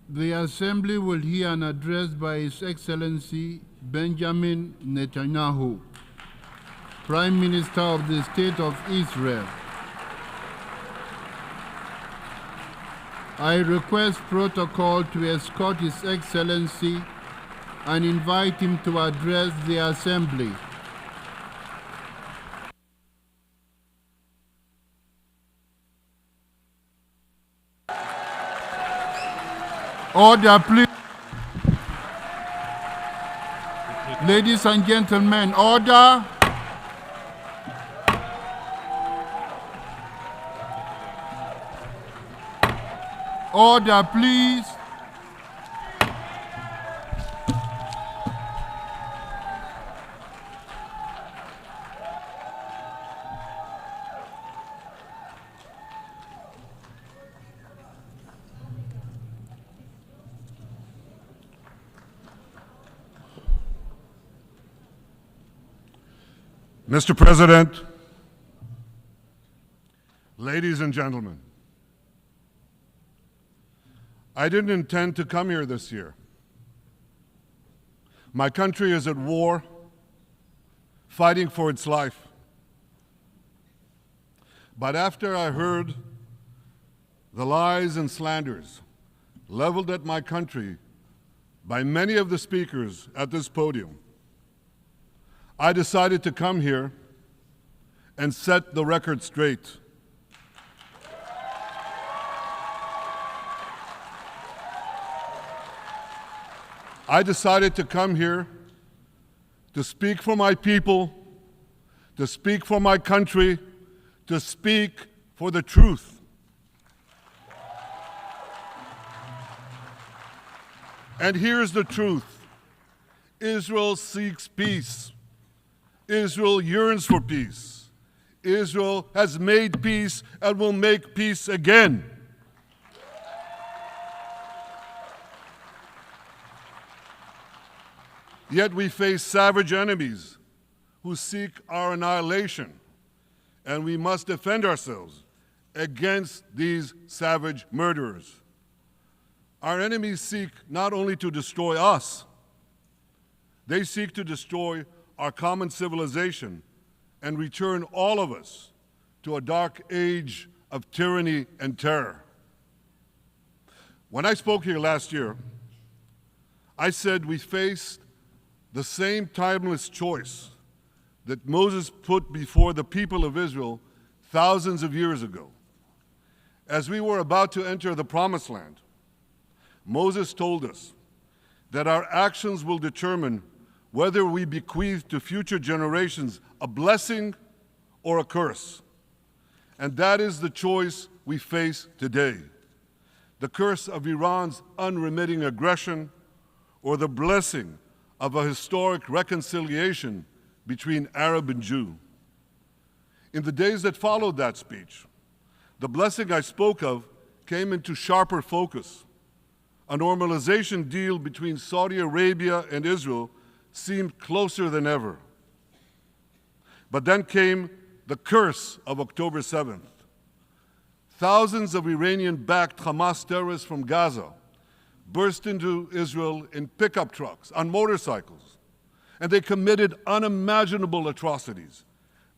The Assembly will hear an address by His Excellency Benjamin Netanyahu, Prime Minister of the State of Israel. I request protocol to escort His Excellency and invite him to address the Assembly. Order, please. Ladies and gentlemen, order. Order, please. Mr. President, ladies and gentlemen, I didn't intend to come here this year. My country is at war, fighting for its life. But after I heard the lies and slanders leveled at my country by many of the speakers at this podium, I decided to come here and set the record straight. I decided to come here to speak for my people, to speak for my country, to speak for the truth. And here's the truth. Israel seeks peace. Israel yearns for peace. Israel has made peace and will make peace again. Yet we face savage enemies who seek our annihilation, and we must defend ourselves against these savage murderers. Our enemies seek not only to destroy us, they seek to destroy our common civilization and return all of us to a dark age of tyranny and terror. When I spoke here last year, I said we faced the same timeless choice that Moses put before the people of Israel thousands of years ago. As we were about to enter the Promised Land, Moses told us that our actions will determine whether we bequeath to future generations a blessing or a curse. And that is the choice we face today. The curse of Iran's unremitting aggression, or the blessing of a historic reconciliation between Arab and Jew. In the days that followed that speech, the blessing I spoke of came into sharper focus. A normalization deal between Saudi Arabia and Israel seemed closer than ever. But then came the curse of October 7th. Thousands of Iranian-backed Hamas terrorists from Gaza burst into Israel in pickup trucks, on motorcycles, and they committed unimaginable atrocities.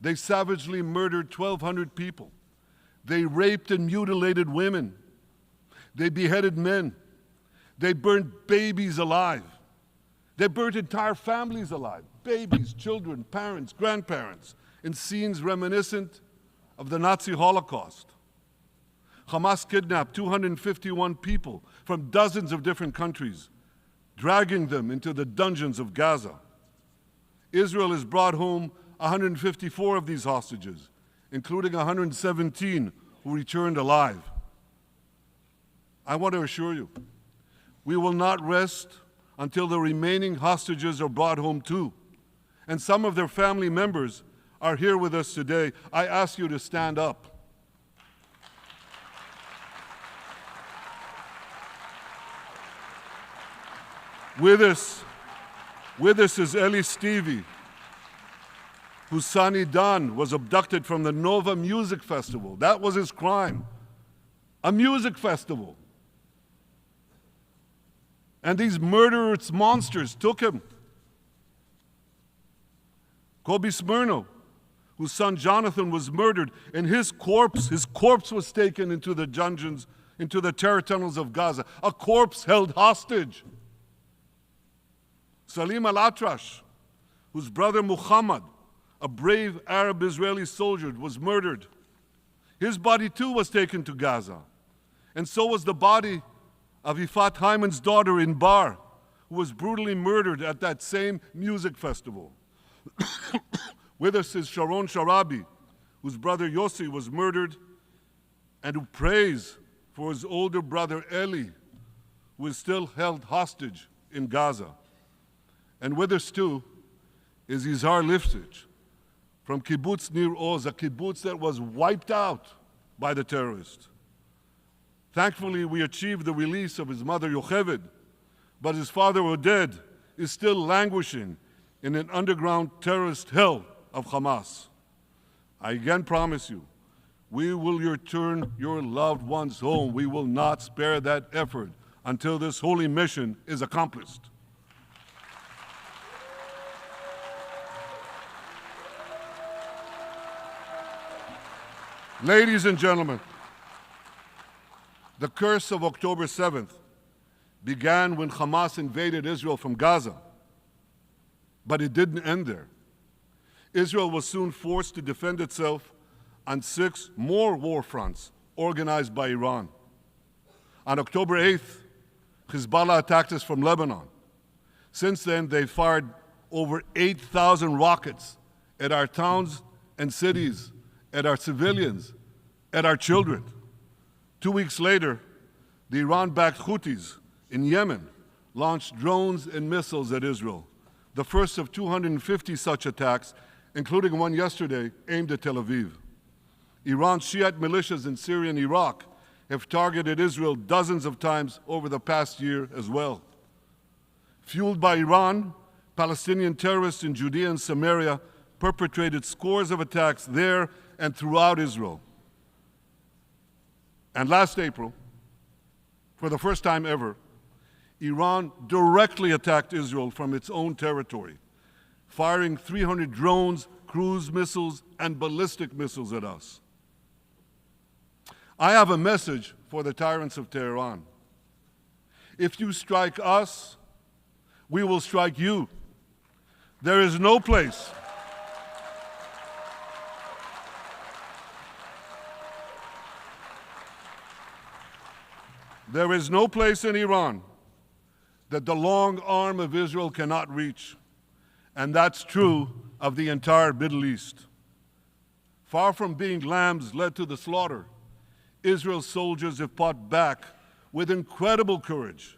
They savagely murdered 1,200 people. They raped and mutilated women. They beheaded men. They burned babies alive. They burnt entire families alive, babies, children, parents, grandparents, in scenes reminiscent of the Nazi Holocaust. Hamas kidnapped 251 people from dozens of different countries, dragging them into the dungeons of Gaza. Israel has brought home 154 of these hostages, including 117 who returned alive. I want to assure you, we will not rest until the remaining hostages are brought home too. And some of their family members are here with us today. I ask you to stand up. With us is Eli Stevie, whose son Idan was abducted from the Nova Music Festival. That was his crime. A music festival. And these murderous monsters took him. Kobe Smirno, whose son Jonathan was murdered, and his corpse was taken into the dungeons, into the terror tunnels of Gaza. A corpse held hostage. Salim al-Atrash, whose brother Muhammad, a brave Arab-Israeli soldier, was murdered. His body too was taken to Gaza. And so was the body of Ifat Hyman's daughter Inbar, who was brutally murdered at that same music festival. With us is Sharon Sharabi, whose brother Yossi was murdered and who prays for his older brother Eli, who is still held hostage in Gaza. And with us too is Yizhar Lifshitz from kibbutz Nir Oz, a kibbutz that was wiped out by the terrorists. Thankfully, we achieved the release of his mother Yocheved, but his father Oded is still languishing in an underground terrorist hell of Hamas. I again promise you, we will return your loved ones home. We will not spare that effort until this holy mission is accomplished. Ladies and gentlemen, the curse of October 7th began when Hamas invaded Israel from Gaza, but it didn't end there. Israel was soon forced to defend itself on 6 more war fronts organized by Iran. On October 8th, Hezbollah attacked us from Lebanon. Since then, they fired over 8,000 rockets at our towns and cities, at our civilians, at our children. 2 weeks later, the Iran-backed Houthis in Yemen launched drones and missiles at Israel, the first of 250 such attacks, including one yesterday aimed at Tel Aviv. Iran's Shiite militias in Syria and Iraq have targeted Israel dozens of times over the past year as well. Fueled by Iran, Palestinian terrorists in Judea and Samaria perpetrated scores of attacks there and throughout Israel. And last April, for the first time ever, Iran directly attacked Israel from its own territory, firing 300 drones, cruise missiles, and ballistic missiles at us. I have a message for the tyrants of Tehran. If you strike us, we will strike you. There is no place in Iran that the long arm of Israel cannot reach, and that's true of the entire Middle East. Far from being lambs led to the slaughter, Israel's soldiers have fought back with incredible courage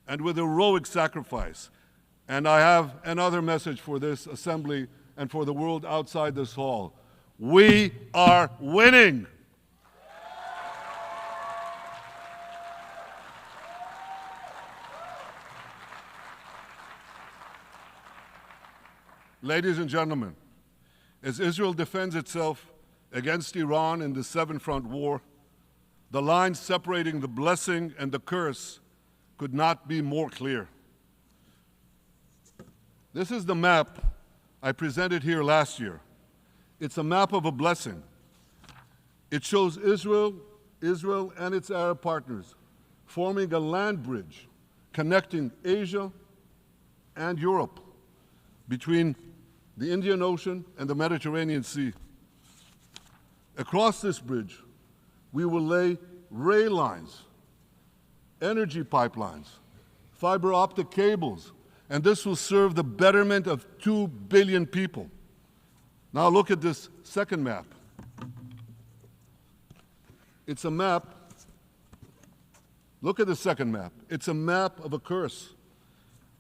and with heroic sacrifice. And I have another message for this assembly and for the world outside this hall. We are winning. Ladies and gentlemen, as Israel defends itself against Iran in the seven-front war, the line separating the blessing and the curse could not be more clear. This is the map I presented here last year. It's a map of a blessing. It shows Israel and its Arab partners forming a land bridge connecting Asia and Europe between the Indian Ocean and the Mediterranean Sea. Across this bridge, we will lay rail lines, energy pipelines, fiber optic cables, and this will serve the betterment of 2 billion people. Now look at this second map. It's a map. Look at the second map. It's a map of a curse.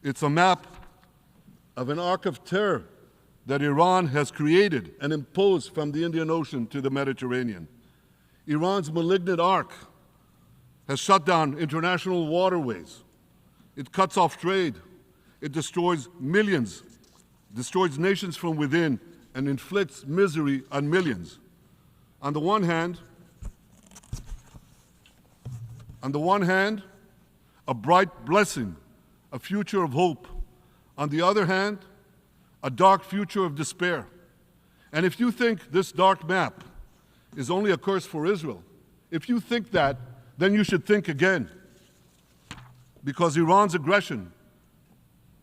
It's a map of an arc of terror that Iran has created and imposed from the Indian Ocean to the Mediterranean. Iran's malignant arc has shut down international waterways. It cuts off trade. It destroys millions, destroys nations from within, and inflicts misery on millions. On the one hand, a bright blessing a future of hope. On the other hand, a dark future of despair. And if you think this dark map is only a curse for Israel, if you think that, then you should think again. Because Iran's aggression,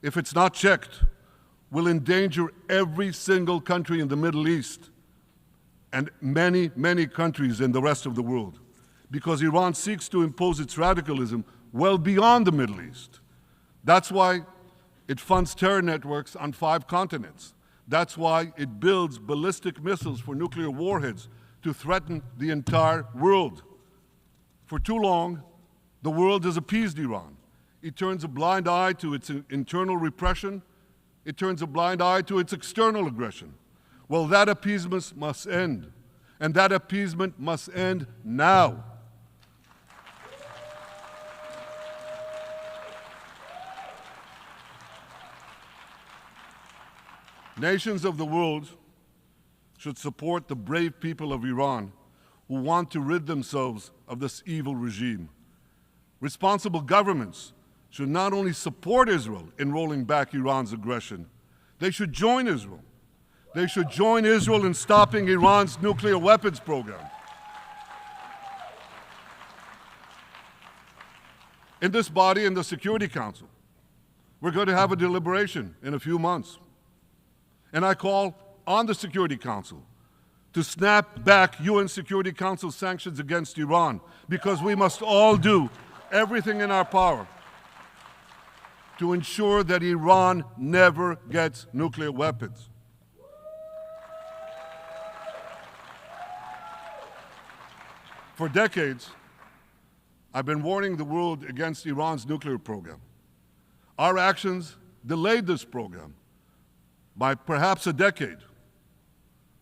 if it's not checked, will endanger every single country in the Middle East and many, many countries in the rest of the world. Because Iran seeks to impose its radicalism well beyond the Middle East. That's why it funds terror networks on 5 continents. That's why it builds ballistic missiles for nuclear warheads to threaten the entire world. For too long, the world has appeased Iran. It turns a blind eye to its internal repression. It turns a blind eye to its external aggression. Well, that appeasement must end. And that appeasement must end now. Nations of the world should support the brave people of Iran who want to rid themselves of this evil regime. Responsible governments should not only support Israel in rolling back Iran's aggression, they should join Israel. They should join Israel in stopping Iran's nuclear weapons program. In this body, in the Security Council, we're going to have a deliberation in a few months. And I call on the Security Council to snap back UN Security Council sanctions against Iran, because we must all do everything in our power to ensure that Iran never gets nuclear weapons. For decades, I've been warning the world against Iran's nuclear program. Our actions delayed this program by perhaps a decade,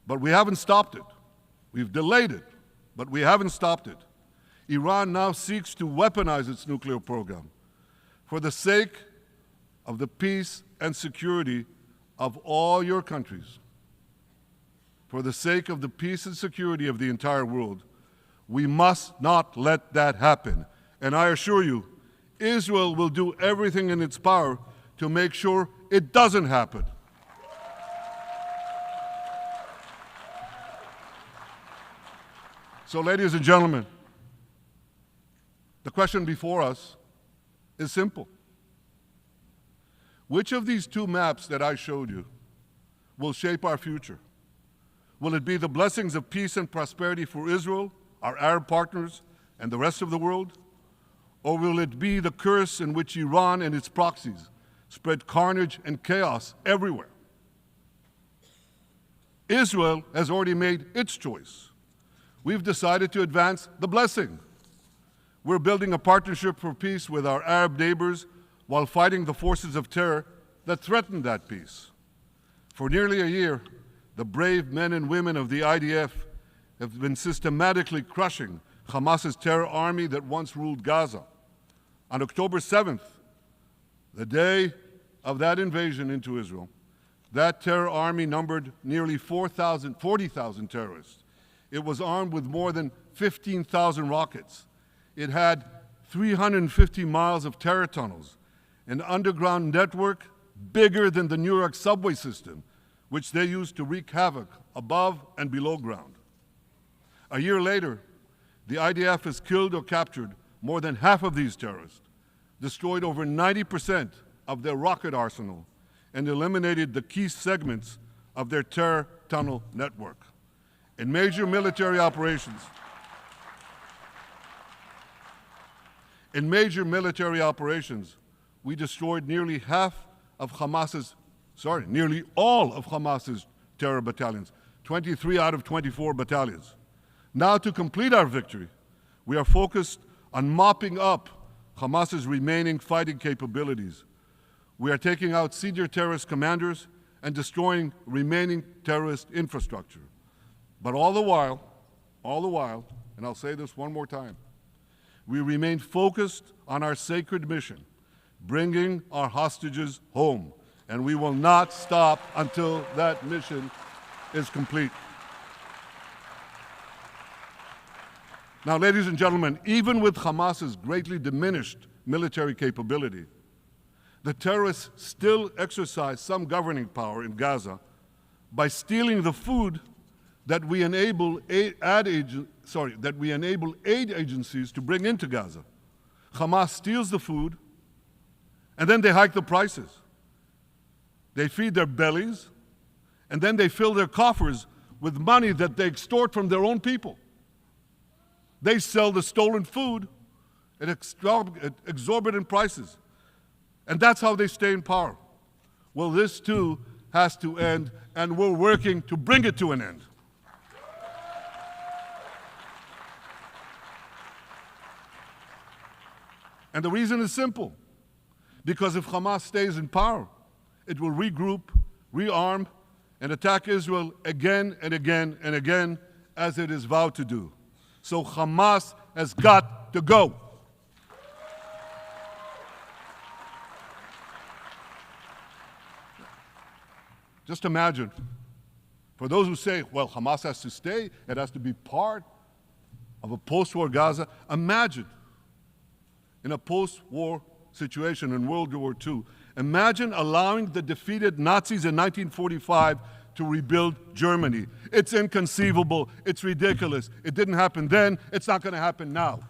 but we haven't stopped it. We've delayed it, but we haven't stopped it. Iran now seeks to weaponize its nuclear program for the sake of the peace and security of all your countries. For the sake of the peace and security of the entire world, we must not let that happen. And I assure you, Israel will do everything in its power to make sure it doesn't happen. So, ladies and gentlemen, the question before us is simple. Which of these 2 maps that I showed you will shape our future? Will it be the blessings of peace and prosperity for Israel, our Arab partners, and the rest of the world? Or will it be the curse in which Iran and its proxies spread carnage and chaos everywhere? Israel has already made its choice. We've decided to advance the blessing. We're building a partnership for peace with our Arab neighbors while fighting the forces of terror that threaten that peace. For nearly a year, the brave men and women of the IDF have been systematically crushing Hamas's terror army that once ruled Gaza. On October 7th, the day of that invasion into Israel, that terror army numbered nearly 40,000 terrorists. It was armed with more than 15,000 rockets. It had 350 miles of terror tunnels, an underground network bigger than the New York subway system, which they used to wreak havoc above and below ground. A year later, the IDF has killed or captured more than half of these terrorists, destroyed over 90% of their rocket arsenal, and eliminated the key segments of their terror tunnel network. In major military operations, we destroyed nearly all of Hamas's terror battalions, 23 out of 24 battalions. Now, to complete our victory, we are focused on mopping up Hamas's remaining fighting capabilities. We are taking out senior terrorist commanders and destroying remaining terrorist infrastructure. But all the while, and I'll say this one more time, we remain focused on our sacred mission, bringing our hostages home, and we will not stop until that mission is complete. Now, ladies and gentlemen, even with Hamas's greatly diminished military capability, the terrorists still exercise some governing power in Gaza by stealing the food that we enable aid agencies to bring into Gaza. Hamas steals the food, and then they hike the prices. They feed their bellies, and then they fill their coffers with money that they extort from their own people. They sell the stolen food at exorbitant prices. And that's how they stay in power. Well, this too has to end, and we're working to bring it to an end. And the reason is simple. Because if Hamas stays in power, it will regroup, rearm, and attack Israel again and again and again, as it is vowed to do. So Hamas has got to go. Just imagine, for those who say, well, Hamas has to stay, it has to be part of a post-war Gaza, imagine in a post-war situation in World War II, imagine allowing the defeated Nazis in 1945 to rebuild Germany. It's inconceivable, it's ridiculous. It didn't happen then, it's not going to happen now.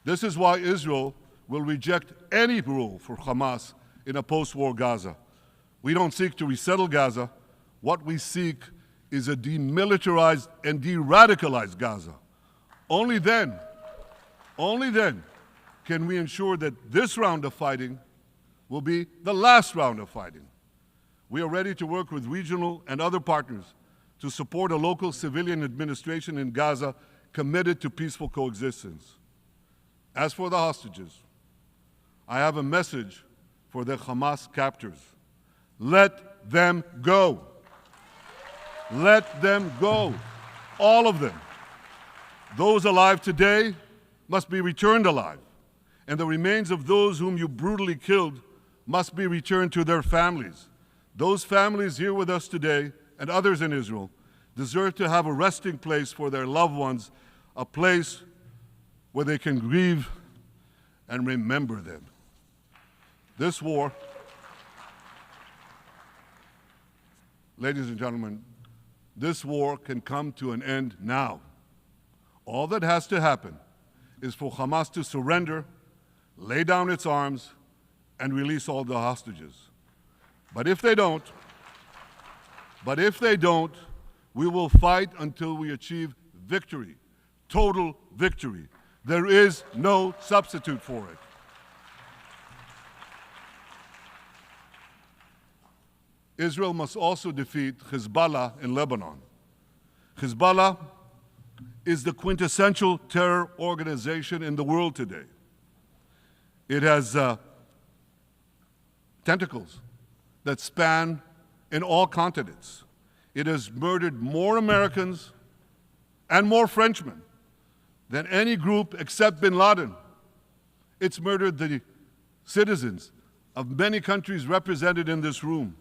This is why Israel will reject any role for Hamas in a post-war Gaza. We don't seek to resettle Gaza. What we seek is a demilitarized and de-radicalized Gaza. Only then can we ensure that this round of fighting will be the last round of fighting. We are ready to work with regional and other partners to support a local civilian administration in Gaza committed to peaceful coexistence. As for the hostages, I have a message for the Hamas captors. Let them go. Let them go. All of them. Those alive today must be returned alive, and the remains of those whom you brutally killed must be returned to their families. Those families here with us today, and others in Israel, deserve to have a resting place for their loved ones, a place where they can grieve and remember them. This war, ladies and gentlemen, this war can come to an end now. All that has to happen is for Hamas to surrender, lay down its arms, and release all the hostages. But if they don't, we will fight until we achieve victory, total victory. There is no substitute for it. Israel must also defeat Hezbollah in Lebanon. Hezbollah is the quintessential terror organization in the world today. It has tentacles that span in all continents. It has murdered more Americans and more Frenchmen than any group except bin Laden. It's murdered the citizens of many countries represented in this room.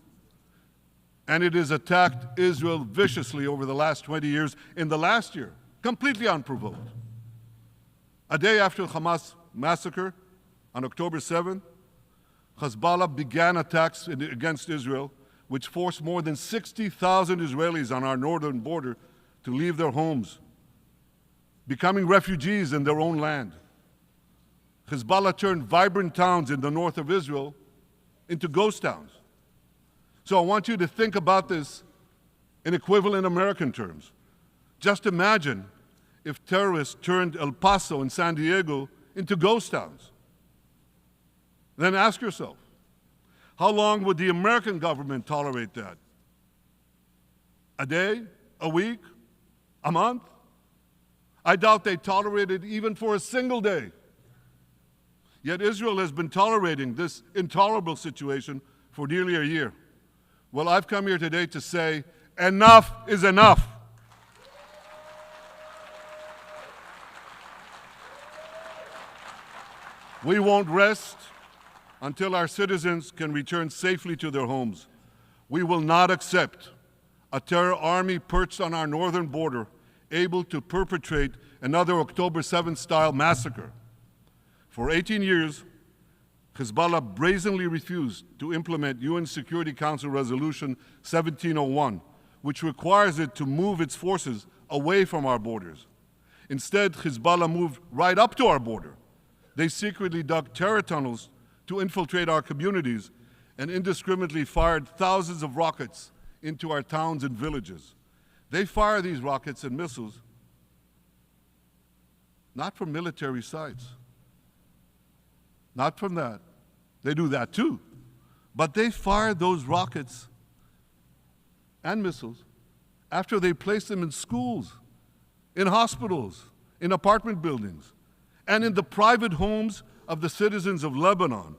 And it has attacked Israel viciously over the last 20 years, in the last year, completely unprovoked. A day after the Hamas massacre, on October 7th, Hezbollah began attacks against Israel, which forced more than 60,000 Israelis on our northern border to leave their homes, becoming refugees in their own land. Hezbollah turned vibrant towns in the north of Israel into ghost towns. So I want you to think about this in equivalent American terms. Just imagine if terrorists turned El Paso and San Diego into ghost towns. Then ask yourself, how long would the American government tolerate that? A day? A week? A month? I doubt they tolerate it even for a single day. Yet Israel has been tolerating this intolerable situation for nearly a year. Well, I've come here today to say, enough is enough. We won't rest until our citizens can return safely to their homes. We will not accept a terror army perched on our northern border, able to perpetrate another October 7th style massacre. For 18 years, Hezbollah brazenly refused to implement UN Security Council Resolution 1701, which requires it to move its forces away from our borders. Instead, Hezbollah moved right up to our border. They secretly dug terror tunnels to infiltrate our communities and indiscriminately fired thousands of rockets into our towns and villages. They fire these rockets and missiles not from military sites, not from that. They do that too. But they fire those rockets and missiles after they place them in schools, in hospitals, in apartment buildings, and in the private homes of the citizens of Lebanon.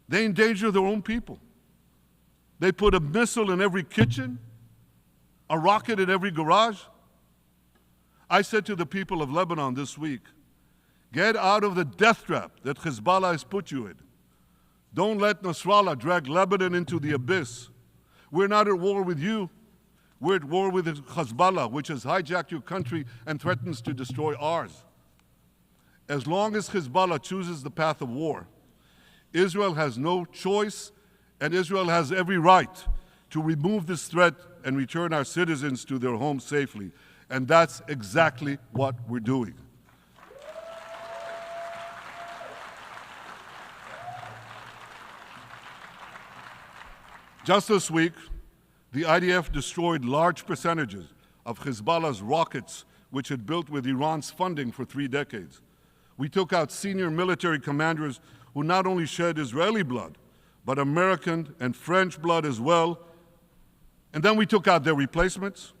They endanger their own people. They put a missile in every kitchen, a rocket in every garage. I said to the people of Lebanon this week, get out of the death trap that Hezbollah has put you in. Don't let Nasrallah drag Lebanon into the abyss. We're not at war with you. We're at war with Hezbollah, which has hijacked your country and threatens to destroy ours. As long as Hezbollah chooses the path of war, Israel has no choice, and Israel has every right to remove this threat and return our citizens to their homes safely. And that's exactly what we're doing. Just this week, the IDF destroyed large percentages of Hezbollah's rockets, which it built with Iran's funding for 3 decades. We took out senior military commanders who not only shed Israeli blood, but American and French blood as well. And then we took out their replacements,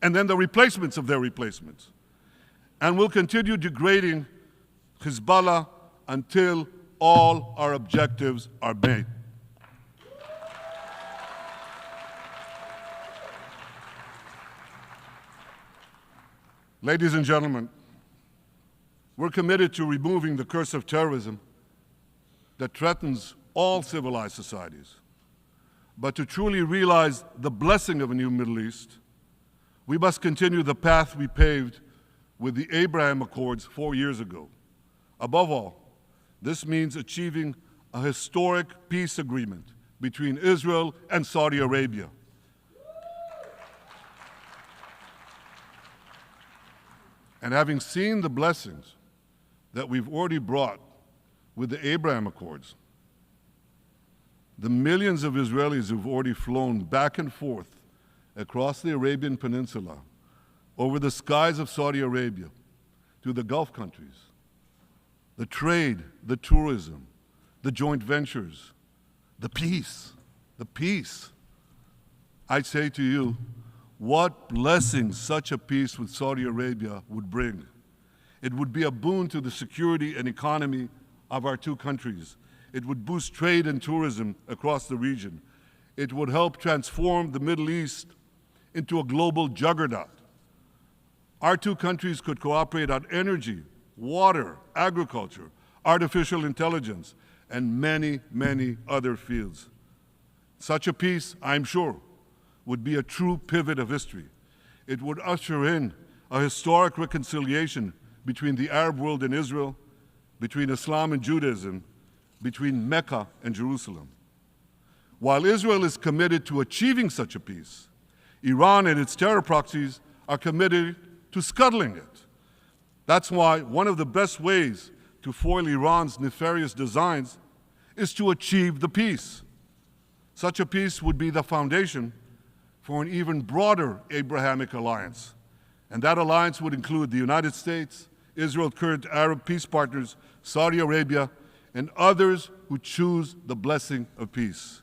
and then the replacements of their replacements. And we'll continue degrading Hezbollah until all our objectives are met. Ladies and gentlemen, we're committed to removing the curse of terrorism that threatens all civilized societies. But to truly realize the blessing of a new Middle East, we must continue the path we paved with the Abraham Accords 4 years ago. Above all, this means achieving a historic peace agreement between Israel and Saudi Arabia. And having seen the blessings that we've already brought with the Abraham Accords, the millions of Israelis who've already flown back and forth across the Arabian Peninsula, over the skies of Saudi Arabia, to the Gulf countries, the trade, the tourism, the joint ventures, the peace, I say to you, what blessings such a peace with Saudi Arabia would bring. It would be a boon to the security and economy of our 2 countries. It would boost trade and tourism across the region. It would help transform the Middle East into a global juggernaut. Our 2 countries could cooperate on energy, water, agriculture, artificial intelligence, and many, many other fields. Such a peace, I'm sure, would be a true pivot of history. It would usher in a historic reconciliation between the Arab world and Israel, between Islam and Judaism, between Mecca and Jerusalem. While Israel is committed to achieving such a peace, Iran and its terror proxies are committed to scuttling it. That's why one of the best ways to foil Iran's nefarious designs is to achieve the peace. Such a peace would be the foundation for an even broader Abrahamic alliance. And that alliance would include the United States, Israel's current Arab peace partners, Saudi Arabia, and others who choose the blessing of peace.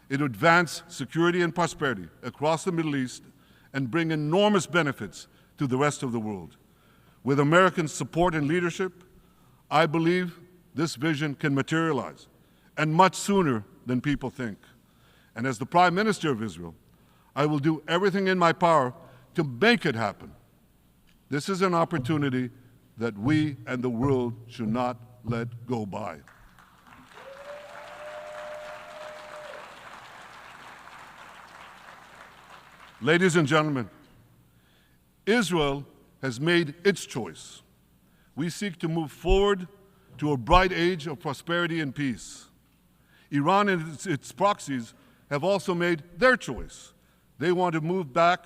It would advance security and prosperity across the Middle East and bring enormous benefits to the rest of the world. With American support and leadership, I believe this vision can materialize, and much sooner than people think. And as the Prime Minister of Israel, I will do everything in my power to make it happen. This is an opportunity that we and the world should not let go by. Ladies and gentlemen, Israel has made its choice. We seek to move forward to a bright age of prosperity and peace. Iran and its proxies have also made their choice. They want to move back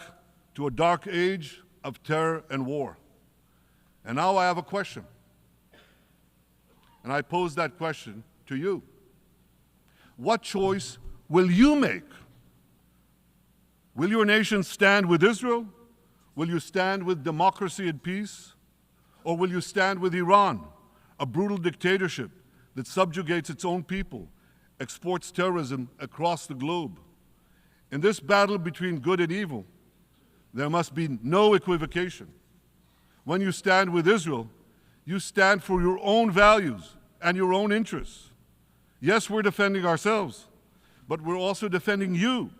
to a dark age of terror and war. And now I have a question. And I pose that question to you. What choice will you make? Will your nation stand with Israel? Will you stand with democracy and peace? Or will you stand with Iran, a brutal dictatorship that subjugates its own people, exports terrorism across the globe? In this battle between good and evil, there must be no equivocation. When you stand with Israel, you stand for your own values and your own interests. Yes, we're defending ourselves, but we're also defending you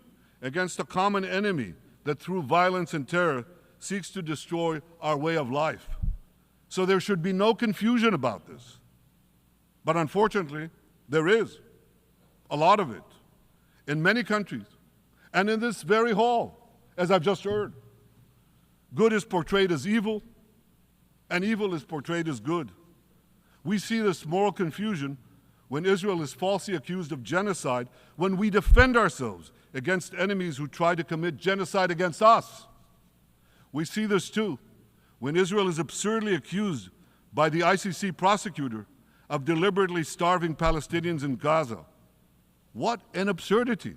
against a common enemy that through violence and terror seeks to destroy our way of life. So there should be no confusion about this. But unfortunately, there is a lot of it in many countries and in this very hall, as I've just heard. Good is portrayed as evil, and evil is portrayed as good. We see this moral confusion when Israel is falsely accused of genocide, when we defend ourselves against enemies who try to commit genocide against us. We see this too when Israel is absurdly accused by the ICC prosecutor of deliberately starving Palestinians in Gaza. What an absurdity.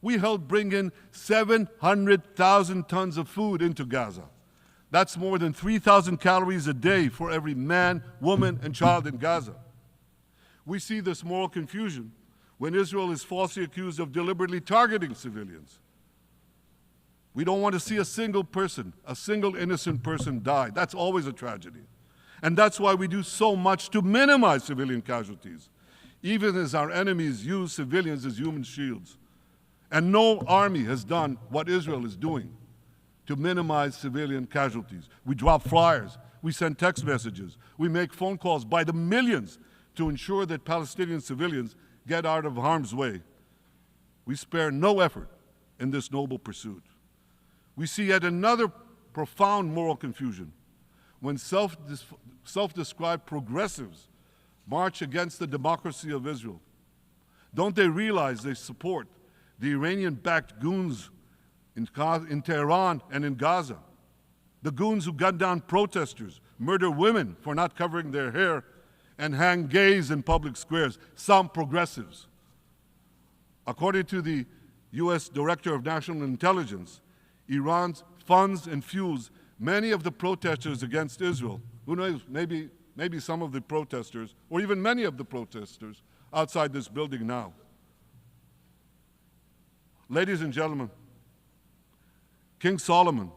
We helped bring in 700,000 tons of food into Gaza. That's more than 3,000 calories a day for every man, woman, and child in Gaza. We see this moral confusion when Israel is falsely accused of deliberately targeting civilians. We don't want to see a single person, a single innocent person die. That's always a tragedy. And that's why we do so much to minimize civilian casualties, even as our enemies use civilians as human shields. And no army has done what Israel is doing to minimize civilian casualties. We drop flyers, we send text messages, we make phone calls by the millions to ensure that Palestinian civilians get out of harm's way. We spare no effort in this noble pursuit. We see yet another profound moral confusion when self-described progressives march against the democracy of Israel. Don't they realize they support the Iranian-backed goons in Tehran and in Gaza, the goons who gun down protesters, murder women for not covering their hair, and hang gays in public squares, some progressives? According to the U.S. Director of National Intelligence, Iran funds and fuels many of the protesters against Israel. Who knows, maybe some of the protesters, or even many of the protesters outside this building now. Ladies and gentlemen, King Solomon,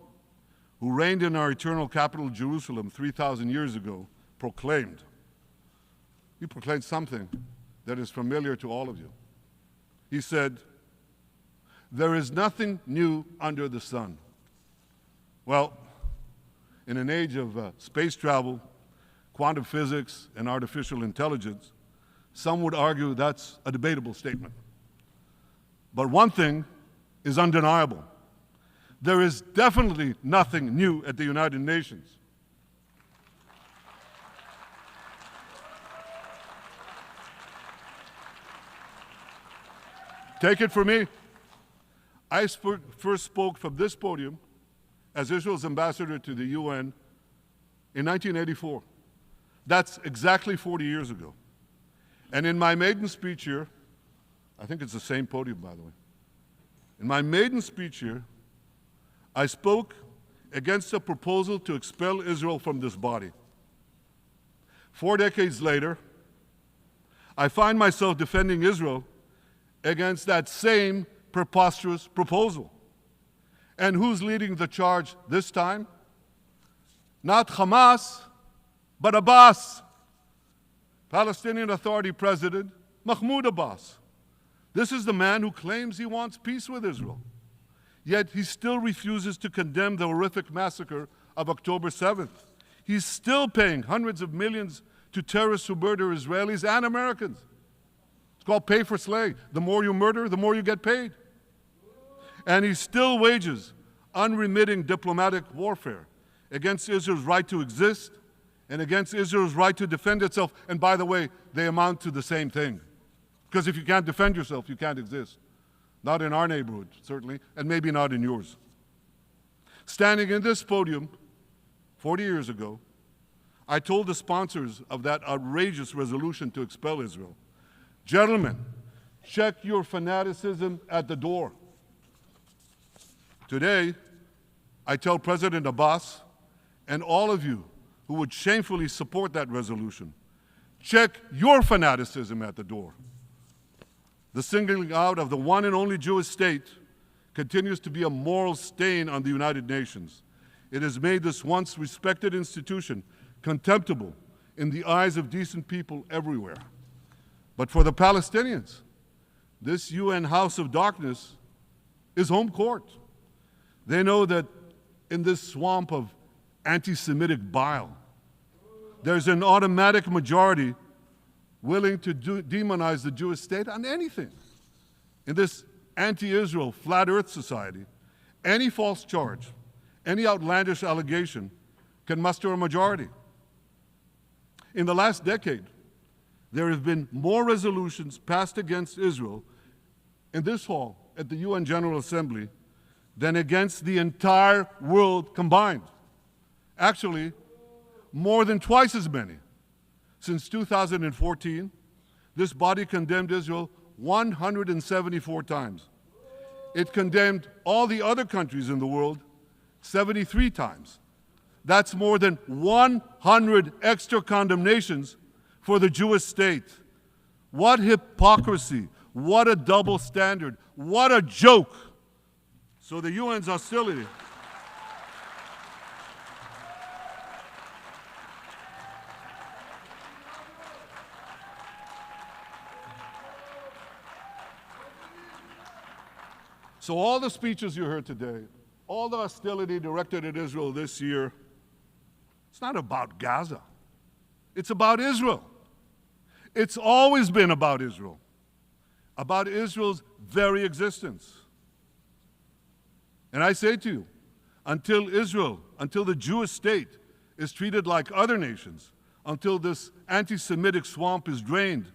who reigned in our eternal capital, Jerusalem, 3,000 years ago, proclaimed something that is familiar to all of you. He said, "There is nothing new under the sun." Well, in an age of space travel, quantum physics, and artificial intelligence, some would argue that's a debatable statement. But one thing is undeniable. There is definitely nothing new at the United Nations. Take it from me. I first spoke from this podium as Israel's ambassador to the UN in 1984. That's exactly 40 years ago. And in my maiden speech here, I think it's the same podium, by the way. In my maiden speech here, I spoke against a proposal to expel Israel from this body. 4 decades later, I find myself defending Israel against that same preposterous proposal. And who's leading the charge this time? Not Hamas, but Abbas, Palestinian Authority President Mahmoud Abbas. This is the man who claims he wants peace with Israel. Yet he still refuses to condemn the horrific massacre of October 7th. He's still paying hundreds of millions to terrorists who murder Israelis and Americans. It's called pay for slay. The more you murder, the more you get paid. And he still wages unremitting diplomatic warfare against Israel's right to exist and against Israel's right to defend itself. And by the way, they amount to the same thing. Because if you can't defend yourself, you can't exist. Not in our neighborhood, certainly, and maybe not in yours. Standing in this podium 40 years ago, I told the sponsors of that outrageous resolution to expel Israel, gentlemen, check your fanaticism at the door. Today, I tell President Abbas and all of you who would shamefully support that resolution, check your fanaticism at the door. The singling out of the one and only Jewish state continues to be a moral stain on the United Nations. It has made this once respected institution contemptible in the eyes of decent people everywhere. But for the Palestinians, this UN House of Darkness is home court. They know that in this swamp of anti-Semitic bile, there's an automatic majority willing to demonize the Jewish state on anything. In this anti-Israel flat earth society, any false charge, any outlandish allegation can muster a majority. In the last decade, there have been more resolutions passed against Israel in this hall at the UN General Assembly than against the entire world combined. Actually, more than twice as many. Since 2014, this body condemned Israel 174 times. It condemned all the other countries in the world 73 times. That's more than 100 extra condemnations for the Jewish state. What hypocrisy, what a double standard, what a joke. So the UN's hostility. So all the speeches you heard today, all the hostility directed at Israel this year, it's not about Gaza. It's about Israel. It's always been about Israel's very existence. And I say to you, until Israel, until the Jewish state is treated like other nations, until this anti-Semitic swamp is drained,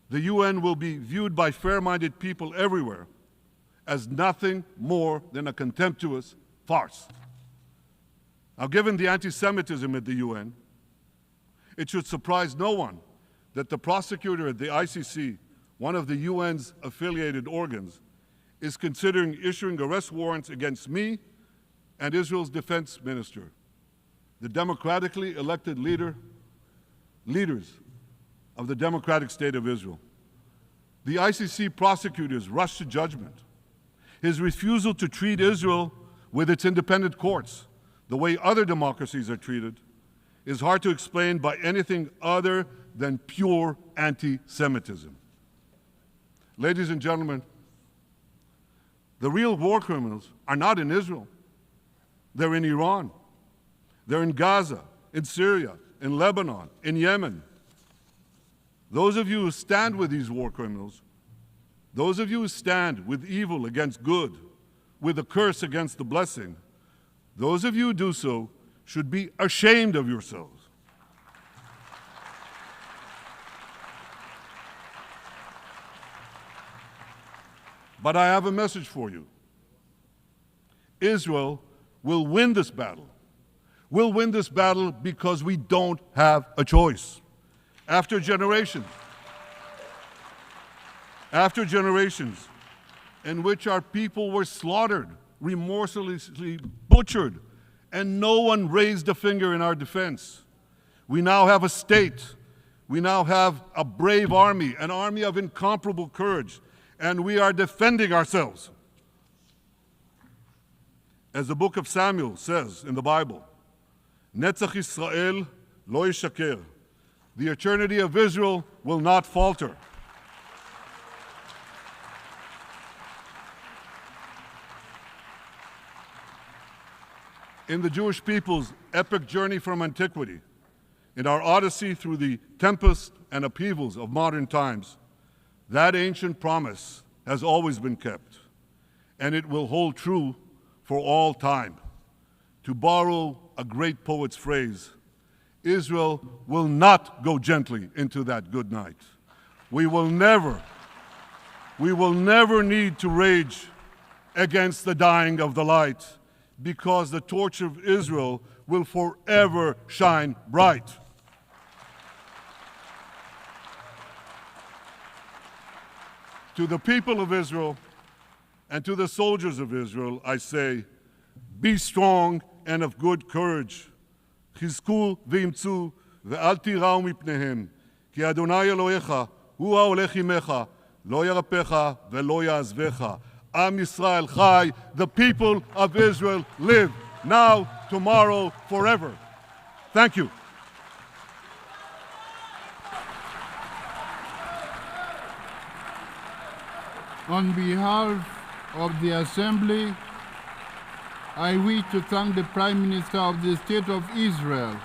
the UN will be viewed by fair-minded people everywhere as nothing more than a contemptuous farce. Now, given the anti-Semitism at the UN, it should surprise no one that the prosecutor at the ICC, one of the UN's affiliated organs, is considering issuing arrest warrants against me and Israel's defense minister, the democratically elected leaders of the democratic state of Israel. The ICC prosecutors rushed to judgment. His refusal to treat Israel with its independent courts, the way other democracies are treated, is hard to explain by anything other than pure anti-Semitism. Ladies and gentlemen, the real war criminals are not in Israel. They're in Iran. They're in Gaza, in Syria, in Lebanon, in Yemen. Those of you who stand with these war criminals, those of you who stand with evil against good, with a curse against the blessing, those of you who do so should be ashamed of yourselves. But I have a message for you. Israel will win this battle. We'll win this battle because we don't have a choice. After generations in which our people were slaughtered, remorselessly butchered, and no one raised a finger in our defense, we now have a state. We now have a brave army, an army of incomparable courage, and we are defending ourselves. As the book of Samuel says in the Bible, Netzach Yisrael lo yishaker. The eternity of Israel will not falter. In the Jewish people's epic journey from antiquity, in our odyssey through the tempests and upheavals of modern times, that ancient promise has always been kept, and it will hold true for all time. To borrow a great poet's phrase, Israel will not go gently into that good night. We will never need to rage against the dying of the light, because the torch of Israel will forever shine bright. To the people of Israel and to the soldiers of Israel, I say, be strong and of good courage. חזקו ואמצו ואל תיראו מפניהם, כי אדוני אלוהיך הוא ההולך עמך, לא ירפך ולא יעזבך. Am Yisrael Chai, the people of Israel live, now, tomorrow, forever. Thank you. On behalf of the Assembly, I wish to thank the Prime Minister of the State of Israel